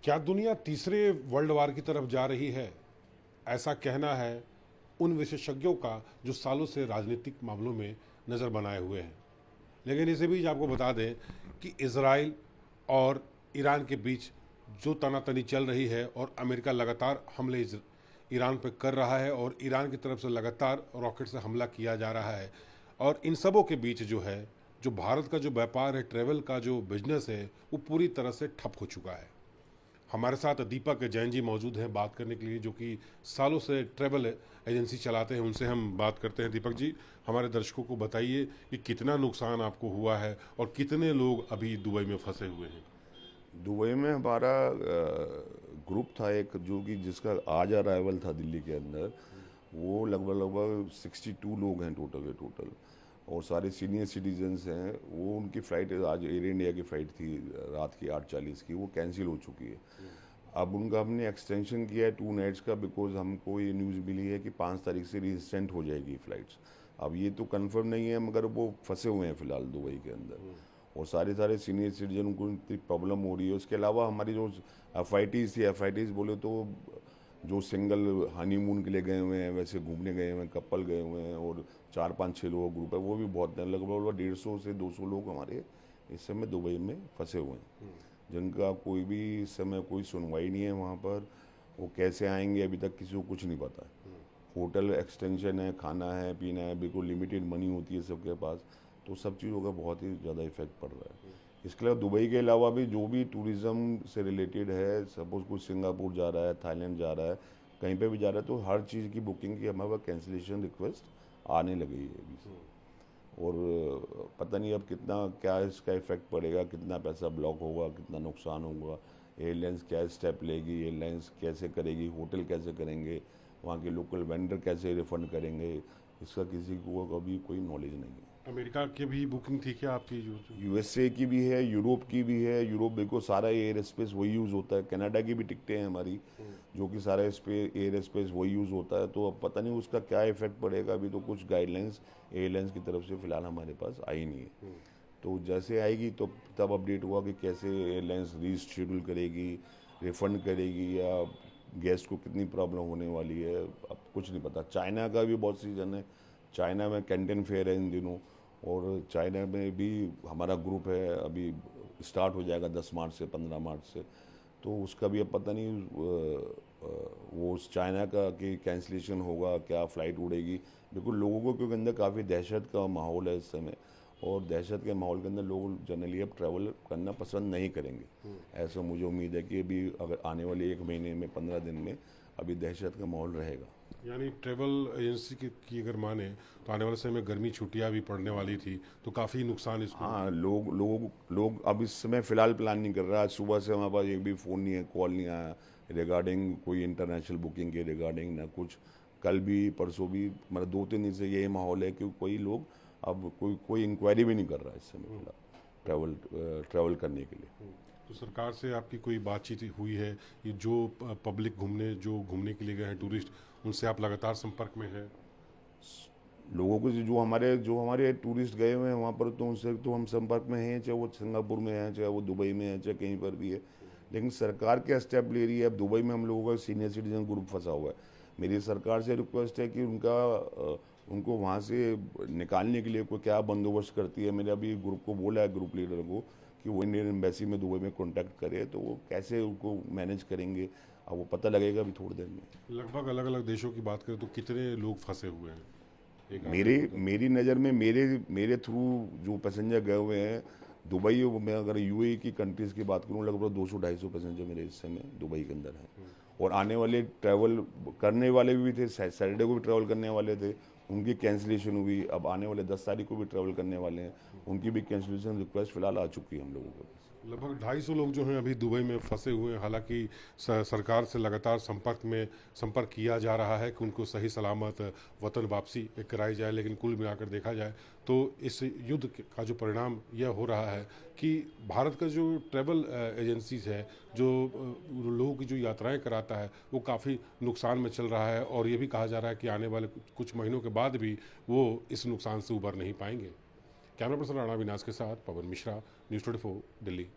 क्या दुनिया तीसरे वर्ल्ड वार की तरफ जा रही है? ऐसा कहना है उन विशेषज्ञों का जो सालों से राजनीतिक मामलों में नज़र बनाए हुए हैं। लेकिन इसी बीच आपको बता दें कि इजराइल और ईरान के बीच जो तनातनी चल रही है और अमेरिका लगातार हमले ईरान पर कर रहा है और ईरान की तरफ से लगातार रॉकेट से हमला किया जा रहा है, और इन सबों के बीच जो है, जो भारत का जो व्यापार है, ट्रेवल का जो बिजनेस है, वो पूरी तरह से ठप हो चुका है। हमारे साथ दीपक जैन जी मौजूद हैं बात करने के लिए, जो कि सालों से ट्रैवल एजेंसी चलाते हैं। उनसे हम बात करते हैं। दीपक जी, हमारे दर्शकों को बताइए कि कितना नुकसान आपको हुआ है और कितने लोग अभी दुबई में फंसे हुए हैं। दुबई में हमारा ग्रुप था एक, जो कि जिसका आज अराइवल था दिल्ली के अंदर। वो लगभग लगभग 62 लोग हैं टोटल के टोटल, और सारे सीनियर सिटीजन्स हैं। वो उनकी फ़्लाइट आज एयर इंडिया की फ़्लाइट थी रात की 8:40 की, वो कैंसिल हो चुकी है। अब उनका हमने एक्सटेंशन किया है 2 नाइट्स का, बिकॉज हमको ये न्यूज़ मिली है कि 5 तारीख से रीस्टेंट हो जाएगी फ़्लाइट्स। अब ये तो कंफर्म नहीं है, मगर वो फंसे हुए हैं फ़िलहाल दुबई के अंदर, और सारे सीनियर सिटीजन को इतनी प्रॉब्लम हो रही है। उसके अलावा हमारी जो एफ आई बोले तो जो सिंगल हनीमून के लिए गए हुए हैं, वैसे घूमने गए हुए हैं, कपल गए हुए हैं, और 4-5-6 लोगों का ग्रुप है, वो भी बहुत है। लगभग 150 से 200 लोग हमारे इस समय दुबई में फंसे हुए हैं, जिनका कोई भी इस समय कोई सुनवाई नहीं है वहाँ पर। वो कैसे आएंगे अभी तक किसी को कुछ नहीं पता है। होटल एक्सटेंशन है, खाना है, पीना है, बिल्कुल लिमिटेड मनी होती है सबके पास, तो सब चीज़ों का बहुत ही ज़्यादा इफेक्ट पड़ रहा है। इसके अलावा दुबई के अलावा भी जो भी टूरिज़्म से रिलेटेड है, सपोज कुछ सिंगापुर जा रहा है, थाईलैंड जा रहा है, कहीं पे भी जा रहा है, तो हर चीज़ की बुकिंग की हमारे पास कैंसिलेशन रिक्वेस्ट आने लगी है अभी से। और पता नहीं अब कितना क्या इसका इफेक्ट पड़ेगा, कितना पैसा ब्लॉक होगा, कितना नुकसान होगा, एयरलाइंस क्या स्टेप लेगी, एयरलाइंस कैसे करेगी, होटल कैसे करेंगे, वहाँ के लोकल वेंडर कैसे रिफंड करेंगे, इसका किसी को अभी कोई नॉलेज नहीं है। अमेरिका की भी बुकिंग थी क्या आपकी? जो यूएसए की भी है, यूरोप की भी है। यूरोप बिल्कुल सारा एयर स्पेस वही यूज़ होता है। कनाडा की भी टिकटें हैं हमारी, जो कि सारा एयर स्पेस वही यूज़ होता है। तो अब पता नहीं उसका क्या इफेक्ट पड़ेगा। अभी तो कुछ गाइडलाइंस एयरलाइंस की तरफ से फ़िलहाल हमारे पास आई नहीं है। तो जैसे आएगी तो तब अपडेट हुआ कि कैसे एयरलाइंस रीशेड्यूल करेगी, रिफ़ंड करेगी, या गेस्ट को कितनी प्रॉब्लम होने वाली है, अब कुछ नहीं पता। चाइना का भी बहुत सीजन है। चाइना में कैंटन फेयर है इन दिनों, और चाइना में भी हमारा ग्रुप है, अभी स्टार्ट हो जाएगा 10 मार्च से, 15 मार्च से। तो उसका भी अब पता नहीं वो उस चाइना का कि कैंसिलेशन होगा, क्या फ़्लाइट उड़ेगी। बिल्कुल लोगों को, क्योंकि अंदर काफ़ी दहशत का माहौल है इस समय, और दहशत के माहौल के अंदर लोग जनरली अब ट्रैवल करना पसंद नहीं करेंगे। ऐसा मुझे उम्मीद है कि अभी अगर आने वाले 1 महीने में, 15 दिन में अभी दहशत का माहौल रहेगा। यानी ट्रेवल एजेंसी की अगर माने तो आने वाले समय में गर्मी छुट्टियां भी पड़ने वाली थी, तो काफ़ी नुकसान इसको। हाँ, लोग अब इस समय फ़िलहाल प्लान नहीं कर रहा। आज सुबह से हमारे पास एक भी फ़ोन नहीं है, कॉल नहीं आया रिगार्डिंग कोई इंटरनेशनल बुकिंग के रिगार्डिंग, ना कुछ। कल भी परसों भी, मतलब 2-3 दिन से यही माहौल है कि कोई लोग अब कोई इंक्वायरी भी नहीं कर रहा है इस समय फ़िलहाल ट्रैवल करने के लिए। तो सरकार से आपकी कोई बातचीत हुई है? ये जो पब्लिक जो घूमने के लिए गए हैं टूरिस्ट, उनसे आप लगातार संपर्क में हैं? लोगों को जो हमारे टूरिस्ट गए हुए हैं वहाँ पर, तो उनसे तो हम संपर्क में हैं, चाहे वो सिंगापुर में हैं, चाहे वो दुबई में है, चाहे कहीं पर भी है। लेकिन सरकार क्या स्टेप ले रही है? अब दुबई में हम लोगों का सीनियर सिटीजन ग्रुप फंसा हुआ है। मेरी सरकार से रिक्वेस्ट है कि उनको वहाँ से निकालने के लिए कोई क्या बंदोबस्त करती है। मैंने अभी ग्रुप को बोला है, ग्रुप लीडर को, कि वो इंडियन एम्बेसी में दुबई में कॉन्टैक्ट करे, तो वो कैसे उनको मैनेज करेंगे, अब वो पता लगेगा अभी थोड़ी देर में। लगभग अलग अलग देशों की बात करें तो कितने लोग फंसे हुए हैं? एक मेरे आंकड़े बता। मेरी नज़र में मेरे थ्रू जो पैसेंजर गए हुए हैं दुबई में, अगर यूएई की कंट्रीज़ की बात करूँ, लगभग 200-250 पैसेंजर मेरे हिस्से में दुबई के अंदर हैं। और आने वाले ट्रैवल करने वाले भी थे, सैटरडे को भी ट्रैवल करने वाले थे, उनकी कैंसिलेशन हुई। अब आने वाले 10 तारीख को भी ट्रैवल करने वाले हैं, उनकी भी कैंसिलेशन रिक्वेस्ट फ़िलहाल आ चुकी है हम लोगों के पास। लगभग 250 लोग जो हैं अभी दुबई में फंसे हुए हैं। हालांकि सरकार से लगातार संपर्क किया जा रहा है कि उनको सही सलामत वतन वापसी कराई जाए, लेकिन कुल मिलाकर देखा जाए तो इस युद्ध का जो परिणाम यह हो रहा है कि भारत का जो ट्रैवल एजेंसीज है, जो लोगों की जो यात्राएं कराता है, वो काफ़ी नुकसान में चल रहा है, और ये भी कहा जा रहा है कि आने वाले कुछ महीनों के बाद भी वो इस नुकसान से उबर नहीं पाएंगे। कैमरा पर्सन राणा विनाश के साथ पवन मिश्रा, न्यूज़ 24 दिल्ली।